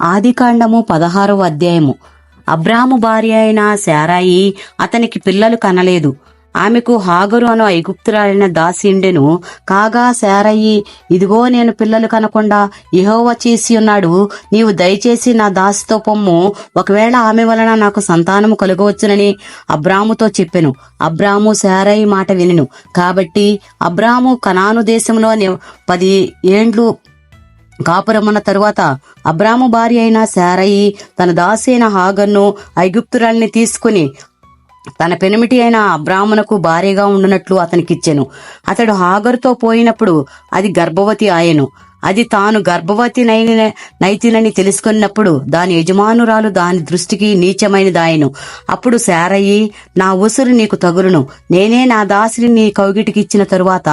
ఆదికాండము 16వ అధ్యాయము. అబ్రాము భార్య అయిన శారాయి అతనికి పిల్లలు కనలేదు. ఆమెకు హాగరు అను ఐగుప్తురాలైన దాసి ఉండెను. కాగా శారయి, ఇదిగో నేను పిల్లలు కనకుండా యెహోవా చేసి ఉన్నాడు, నీవు దయచేసి నా దాసితో పొమ్ము, ఒకవేళ ఆమె వలన నాకు సంతానము కలుగవచ్చునని అబ్రాముతో చెప్పెను. అబ్రాము శారయి మాట వినెను. కాబట్టి అబ్రాము కనాను దేశంలో 10 ఏండ్లు కాపురమున్న తరువాత అబ్రాము భార్య అయిన శారయి తన దాసి అయిన హాగరును ఐగుప్తురాలిని తీసుకుని తన పెనిమిటి అయిన అబ్రామునకు భార్యగా ఉండునట్లు అతనికిచ్చెను. అతడు హాగరుతో పోయినప్పుడు అది గర్భవతి ఆయెను. అది తాను గర్భవతి నైతినని తెలుసుకున్నప్పుడు దాని యజమానురాలు దాని దృష్టికి నీచమైనదాయెను. అప్పుడు శారయి, నా ఉసురు నీకు తగులును, నేనే నా దాసిని నీ కౌగిటికిచ్చిన తరువాత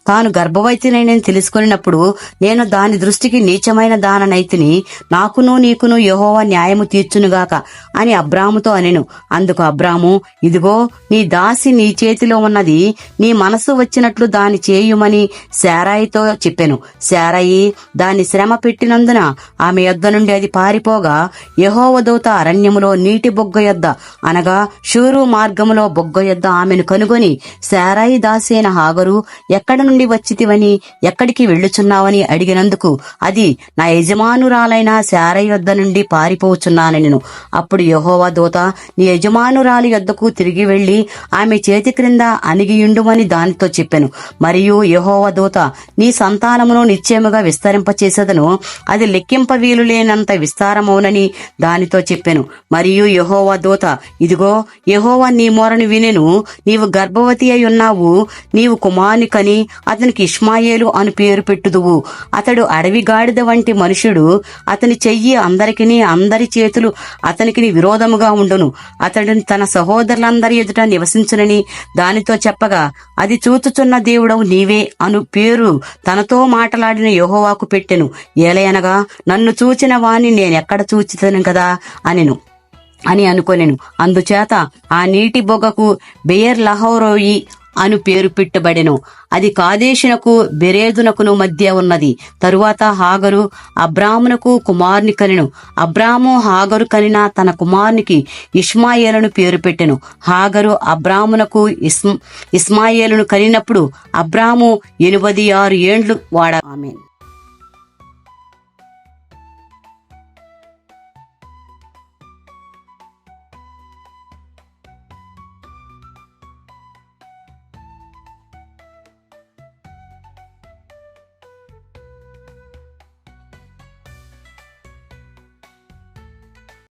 తాను గర్భవతినైనని తెలుసుకున్నప్పుడు నేను దాని దృష్టికి నీచమైన దాననైతిని, నాకును నీకును యెహోవా న్యాయము తీర్చునుగాక అని అబ్రాముతో అనెను. అందుకు అబ్రాము, ఇదిగో నీ దాసి నీ చేతిలో ఉన్నది, నీ మనసు వచ్చినట్లు దాని చేయుమని శారాయితో చెప్పెను. శారయి దాన్ని శ్రమ పెట్టినందున ఆమె యొద్ద నుండి అది పారిపోగా యెహోవా దూత అరణ్యములో నీటి బొగ్గ యొద్ద అనగా షూరు మార్గములో బొగ్గ యొద్ద ఆమెను కనుగొని, శారాయి దాసి అయిన హాగరు, ఎక్కడ నుండి వచ్చితివని ఎక్కడికి వెళ్ళుచున్నావని అడిగినందుకు అది, నా యజమానురాలైన శారయి యొద్ద నుండి పారిపోచున్నానెను. అప్పుడు యెహోవా దూత, నీ యజమానురాలి యొద్దకు తిరిగి వెళ్లి ఆమె చేతి క్రింద అణిగియుండుమని దానితో చెప్పెను. మరియు యెహోవా దూత, నీ సంతానమును నిశ్చయముగా విస్తరింపచేసేదను, అది లెక్కింప వీలు లేనంత విస్తారమవునని దానితో చెప్పెను. మరియు యెహోవా దూత, ఇదిగో యెహోవా నీ మొరను వినెను, నీవు గర్భవతి అయి ఉన్నావు, నీవు కుమారుని కని అతనికి ఇష్మాయేలు అను పేరు పెట్టుదువు. అతడు అడవి గాడిద వంటి మనుషుడు, అతని చెయ్యి అందరికిని అందరి చేతులు అతనికి విరోధముగా ఉండును, అతడు తన సహోదరులందరి ఎదుట నివసించునని దానితో చెప్పగా, అది చూచుచున్న దేవుడవు నీవే అను పేరు తనతో మాట్లాడిన యెహోవాకు పెట్టెను. ఏలయనగా, నన్ను చూచిన వాణ్ణి నేనెక్కడ చూచితను కదా అని అనుకొనెను. అందుచేత ఆ నీటి బొగ్గకు బెయర్ లహోరోయి అను పేరు పెట్టబడెను. అది కాదేశునకు బెరేదునకును మధ్య ఉన్నది. తరువాత హాగరు అబ్రామునకు కుమారుని కనెను. అబ్రాము హాగరు కనిన తన కుమారునికి ఇష్మాయేలును పేరు పెట్టెను. హాగరు అబ్రామునకు ఇష్మాయేలును కనినప్పుడు అబ్రాము 86 ఏండ్లు వాడ. ఆమేన్.